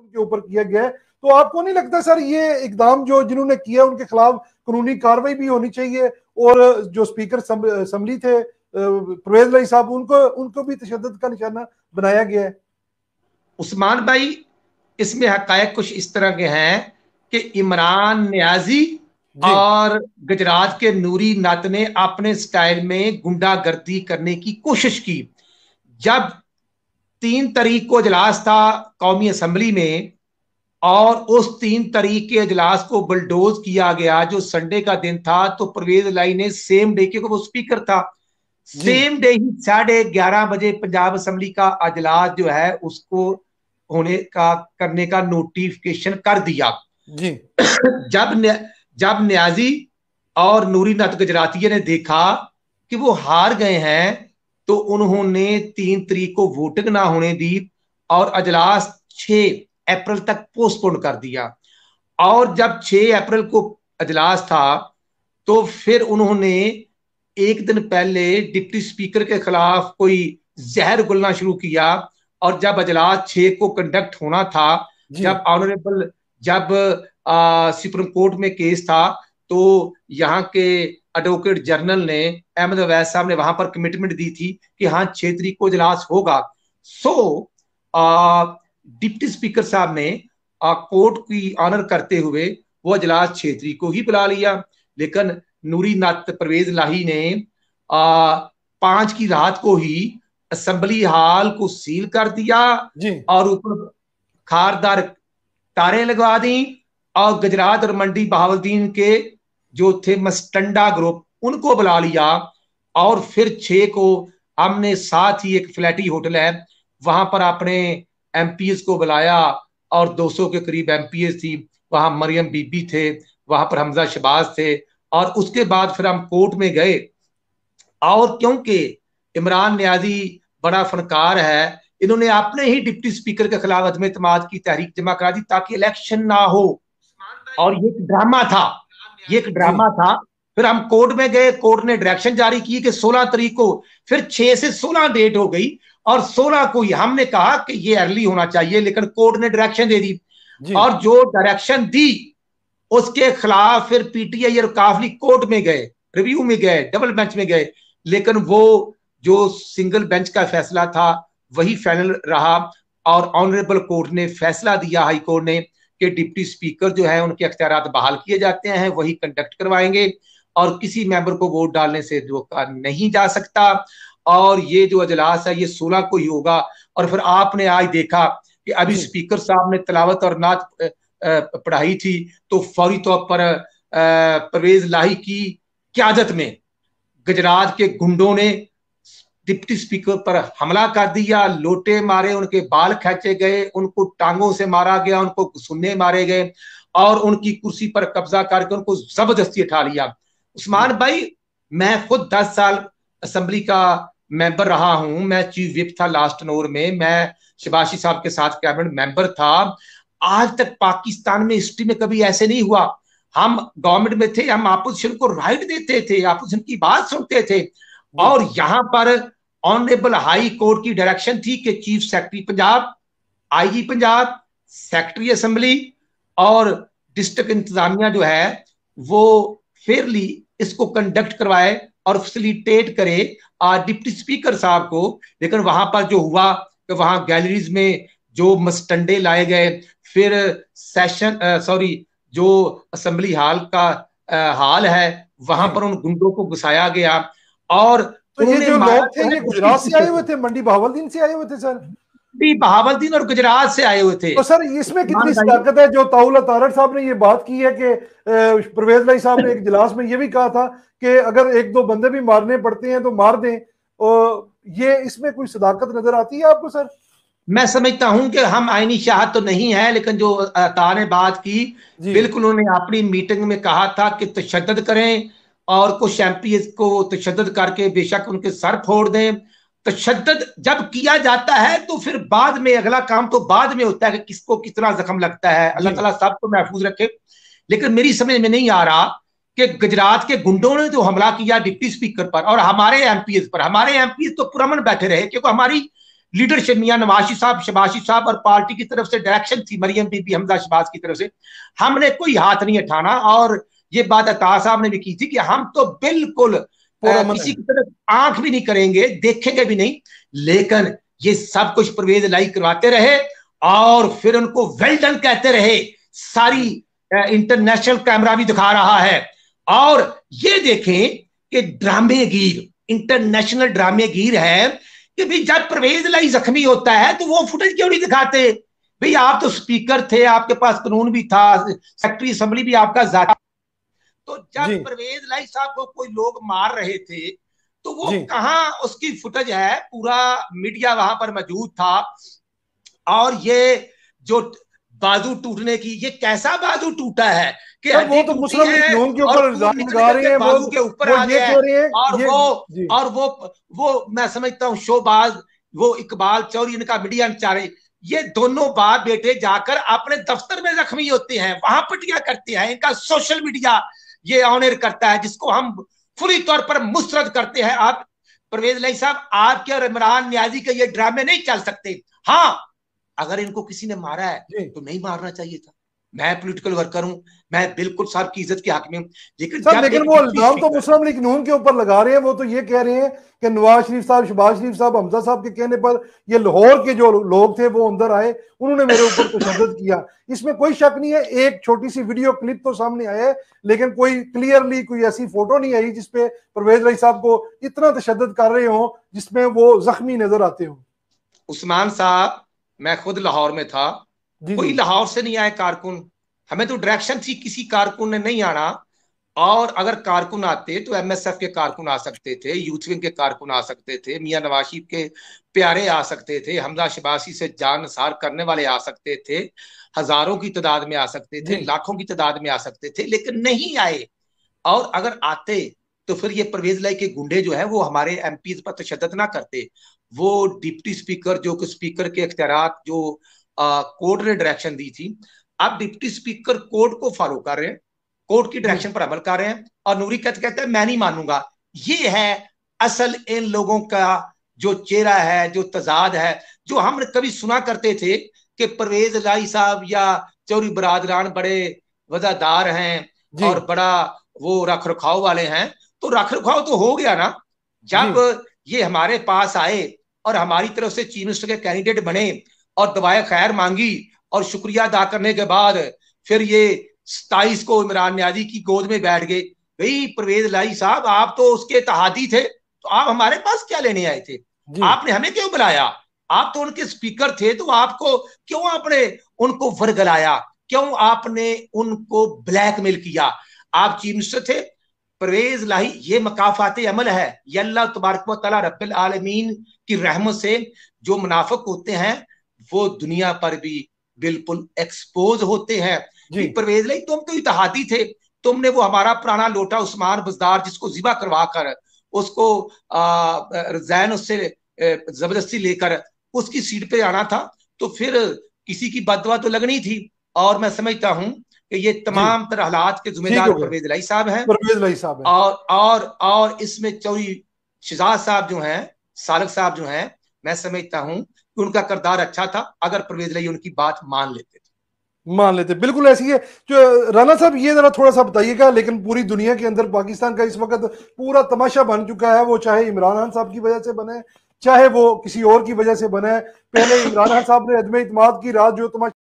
उनके ऊपर किया गया है। तो आपको नहीं लगता सर ये इकदाम जो जिन्होंने किया उनके खिलाफ कानूनी कार्रवाई भी होनी चाहिए, और जो स्पीकर असेंबली थे परवेज लाई साहब, उनको भी तशद्दुद का निशाना बनाया गया है? उस्मान भाई, इसमें हकायक कुछ इस तरह के हैं कि इमरान नियाजी और गुजरात के नूरी नत ने अपने स्टाइल में गुंडागर्दी करने की कोशिश की। जब 3 तारीख को इजलास था कौमी असम्बली में, और उस 3 तारीख के इजलास को बुलडोज किया गया जो संडे का दिन था, तो परवेज लाई ने सेम डे के वो स्पीकर था, सेम डे ही 11:30 बजे पंजाब असम्बली का इजलास जो है उसको होने का करने का नोटिफिकेशन कर दिया जी। जब न्याजी और नूरी नत गुजराती ने देखा कि वो हार गए हैं, तो उन्होंने 3 तारीख को वोटिंग ना होने दी और अजलास 6 अप्रैल तक पोस्टपोन कर दिया। और जब 6 अप्रैल को अजलास था, तो फिर उन्होंने एक दिन पहले डिप्टी स्पीकर के खिलाफ कोई जहर घुलना शुरू किया। और जब अजलास 6 को कंडक्ट होना था, जब सुप्रीम कोर्ट में केस था, तो यहाँ के एडवोकेट जनरल ने अहमद अवैध साहब ने वहां पर कमिटमेंट दी थी कि हाँ 6 तारीख को इजलास होगा। डिप्टी स्पीकर साहब ने कोर्ट की ऑनर करते हुए वो इजलास 6 तारीख को ही बुला लिया। लेकिन नूरी नत परवेज लाही ने 5 की रात को ही असेंबली हॉल को सील कर दिया और ऊपर खारदार तारे लगवा दी, और गुजरात और मंडी बहावुद्दीन के जो थे मस्टंडा ग्रुप उनको बुला लिया। और फिर 6 को हमने साथ ही एक फ्लैटी होटल है वहां पर अपने एमपीएस को बुलाया, और 200 के करीब एमपीएस थी वहां, मरियम बीबी थे वहां पर, हमजा शहबाज थे। और उसके बाद फिर हम कोर्ट में गए, और क्योंकि इमरान नियाजी बड़ा फनकार है, इन्होंने अपने ही डिप्टी स्पीकर के खिलाफ अदम एतमाद की तहरीक जमा करा दी ताकि इलेक्शन ना हो। और ये एक ड्रामा था। फिर हम कोर्ट में गए, कोर्ट ने डायरेक्शन जारी की कि 16 तारीख को, फिर 6 से 16 डेट हो गई, और 16 को ही हमने कहा कि ये अर्ली होना चाहिए, लेकिन कोर्ट ने डायरेक्शन दे दी। और जो डायरेक्शन दी उसके खिलाफ फिर पीटीआई और काफली कोर्ट में गए, रिव्यू में गए, डबल बेंच में गए, लेकिन वो जो सिंगल बेंच का फैसला था वही फाइनल रहा। और ऑनरेबल कोर्ट ने फैसला दिया, हाई कोर्ट ने, कि डिप्टी स्पीकर जो है उनके अख्तियारात बहाल किए जाते हैं, वही कंडक्ट करवाएंगे, और किसी मेंबर को वोट डालने से रोका नहीं जा सकता। और ये जो अजलास है ये 16 को ही होगा। और फिर आपने आज देखा कि अभी स्पीकर साहब ने तिलावत और नात पढ़ाई थी, तो फौरी तौर पर परवेज लाही की क़यादत में गुजरात के गुंडों ने डिप्टी स्पीकर पर हमला कर दिया, लोटे मारे, उनके बाल खींचे गए, उनको टांगों से मारा गया, उनको घुसुन्ने मारे गए, और उनकी कुर्सी पर कब्जा करके उनको जबरदस्ती उठा लिया। उस्मान भाई, मैं खुद 10 साल असेंबली का मेंबर रहा हूं, मैं चीफ विप था लास्ट नोर में, मैं शबाशी साहब के साथ कैबिनेट मेंबर था। आज तक पाकिस्तान में हिस्ट्री में कभी ऐसे नहीं हुआ। हम गवर्नमेंट में थे, हम अपोजिशन को राइट देते थे, अपोजिशन की बात सुनते थे, और यहां पर ऑनरेबल हाई कोर्ट की डायरेक्शन थी कि chief secretary Punjab, IG Punjab, secretary assembly और डिस्ट्रिक्ट इंतजामिया जो है वो फेयरली इसको कंडक्ट करवाए और फैसिलिटेट करे डिप्टी स्पीकर साहब को। लेकिन वहां पर जो हुआ कि वहां गैलरीज में जो मस्टंडे लाए गए, फिर जो असेंबली हॉल का हाल है वहां पर उन गुंडों को घुसाया गया। और तो ये जो लोग थे ये गुजरात से आए हुए थे, मंडी बहावुद्दीन से आए हुए थे सर? बहावुद्दीन और गुजरात से आए हुए थे। तो सर इसमें कितनी सदाकत है? जो ताउल तारड़ साहब ने ये बात की है कि परवेज लाई साहब ने एक इजलास में ये भी कहा था कि अगर 1-2 बंदे भी मारने पड़ते हैं तो मार दें, ये इसमें कोई सदाकत नजर आती है आपको सर? मैं समझता हूं कि हम आईनी शाहद तो नहीं है, लेकिन जो तार ने बात की, बिल्कुल उन्होंने अपनी मीटिंग में कहा था कि तशद्दुद करें, और कुछ एमपीएस को तशद्दुद करके बेशक उनके सर फोड़ दें। तशद्दुद जब किया जाता है तो फिर बाद में अगला काम तो बाद में होता है कि किसको कितना जख्म लगता है, अल्लाह ताला सबको महफूज रखे। लेकिन मेरी समझ में नहीं आ रहा कि गुजरात के गुंडों ने जो हमला किया डिप्टी स्पीकर पर और हमारे एमपीएस पर, हमारे एमपीएस तो पुरअमन बैठे रहे, क्योंकि हमारी लीडरशिप मियां नवाज साहब, शबाशी साहब और पार्टी की तरफ से डायरेक्शन थी मरियम बीबी हमजा शहबाज की तरफ से, हमने कोई हाथ नहीं उठाना। और ये बात अता साहब ने भी की थी कि हम तो बिल्कुल किसी की तरफ आंख भी नहीं करेंगे, देखेंगे भी नहीं। लेकिन ये सब कुछ परवेज लाई करवाते रहे और फिर उनको वेल डन कहते रहे। सारी इंटरनेशनल कैमरा भी दिखा रहा है। और ये देखें कि ड्रामेगीर, इंटरनेशनल ड्रामेगीर है कि भाई जब परवेज लाई जख्मी होता है तो वो फुटेज क्यों नहीं दिखाते? भाई आप तो स्पीकर थे, आपके पास कानून भी था, सेक्रेटरी असेंबली भी आपका जाता। तो जब परवेज लाई साहब को कोई लोग मार रहे थे तो वो कहां उसकी फुटेज है? पूरा मीडिया वहां पर मौजूद था। और ये जो बाजू टूटने की, ये कैसा बाजू टूटा है कि वो तो मुस्लिम लीग नून के ऊपर इल्जाम लगा रहे हैं, बाजू के ऊपर आ गया है। और वो मैं समझता हूँ शोबाज, वो इकबाल चौधरी, इनका मीडिया चारे, ये दोनों बाप बेटे जाकर अपने दफ्तर में जख्मी होते हैं, वहां पटियां करते हैं। इनका सोशल मीडिया ये ऑनर करता है, जिसको हम फुली तौर पर मुस्तरद करते हैं। आप परवेज लाई साहब, आपके और इमरान नियाजी के ये ड्रामे नहीं चल सकते। हाँ, अगर इनको किसी ने मारा है तो नहीं मारना चाहिए था। मैं पॉलिटिकल वर्कर हूं, मैं बिल्कुल साहब की इज्जत के हक में हूं। लेकिन वो इल्जाम तो मुस्लिम लीग नून के ऊपर लगा रहे हैं। वो तो ये कह रहे हैं कि नवाज शरीफ साहब, शहबाज शरीफ साहब, हमजा साहब के कहने पर ये लाहौर के जो लोग थे वो अंदर आए, उन्होंने मेरे ऊपर तशद्दुद किया। इसमें कोई शक नहीं है। एक छोटी सी वीडियो क्लिप तो सामने आया है, लेकिन कोई क्लियरली कोई ऐसी फोटो नहीं आई जिसपे परवेज लाई साहब को इतना तशद्दुद कर रहे हो, जिसमें वो जख्मी नजर आते हो। उस्मान साहब, मैं खुद लाहौर में था, कोई लाहौर से नहीं आए कारकुन। हमें तो डायरेक्शन थी किसी कारकुन ने नहीं आना। और अगर कारकुन आते तो एमएसएफ के कारकुन आ सकते थे, यूथ विंग के कारकुन आ सकते थे, मियां नवाज शरीफ के प्यारे आ सकते थे, हमजा शबासी से जान निसार करने वाले आ सकते थे, हजारों की तादाद में आ सकते थे, लाखों की तादाद में आ सकते थे, लेकिन नहीं आए। और अगर आते तो फिर ये परवेज लाई के गुंडे जो है वो हमारे एमपी पर तशद्दुद ना करते। वो डिप्टी स्पीकर, जो कि स्पीकर के इख्तियारात जो कोर्ट ने डायरेक्शन दी थी, अब डिप्टी स्पीकर कोर्ट को फॉलो कर रहे हैं, कोर्ट की डायरेक्शन पर अमल कर रहे हैं। और नूरी कहते हैं मैं नहीं मानूंगा। ये है असल इन लोगों का जो चेहरा है, जो तजाद है, जो हम कभी सुना करते थे कि परवेज लाई साहब या चौधरी बरादरान बड़े वफादार हैं और बड़ा वो रख रखाव वाले हैं। तो रख रखाव तो हो गया ना जब ये हमारे पास आए और हमारी तरफ से चीफ मिनिस्टर के कैंडिडेट बने और दवाए खैर मांगी और शुक्रिया अदा करने के बाद फिर ये 27 को इमरान नियाजी की गोद में बैठ गए। भाई परवेज लाई साहब, आप तो उसके इत्तेहादी थे, तो आप हमारे पास क्या लेने आए थे? आपने हमें क्यों बुलाया? आप तो उनके स्पीकर थे, तो आपको क्यों आपने उनको वर्गलाया? क्यों आपने उनको ब्लैकमेल किया? आप चीफ मिनिस्टर थे। परवेज लाई, ये मकाफाते अमल है, ये अल्लाह तबारक व तआला रब्बिल आलमीन की रहमत से जो मुनाफिक होते हैं वो दुनिया पर भी बिल्कुल एक्सपोज होते हैं। परवेज लाई, तुम तो इत्तेहादी थे, तुमने वो हमारा पुराना लोटा उस्मान बजदार जिसको जिबा करवा कर उसको रिजाइन उससे जबरदस्ती लेकर उसकी सीट पे आना था, तो फिर किसी की बददुआ तो लगनी थी। और मैं समझता हूं कि ये तमाम तरह हालात के जिम्मेदार परवेज लाई साहब हैं। परवेज लाई साहब हैं। और इसमें चौधरी शहजाद साहब जो हैं, सालक साहब जो हैं, मैं समझता हूं कि उनका किरदार अच्छा था अगर परवेज लाई उनकी बात मान लेते। बिल्कुल ऐसी है। जो राना साहब, ये जरा थोड़ा सा बताइएगा, लेकिन पूरी दुनिया के अंदर पाकिस्तान का इस वक्त पूरा तमाशा बन चुका है, वो चाहे इमरान खान साहब की वजह से बने, चाहे वो किसी और की वजह से बने। पहले इमरान खान साहब ने अदम इत्मीनान की रात जो तमाशा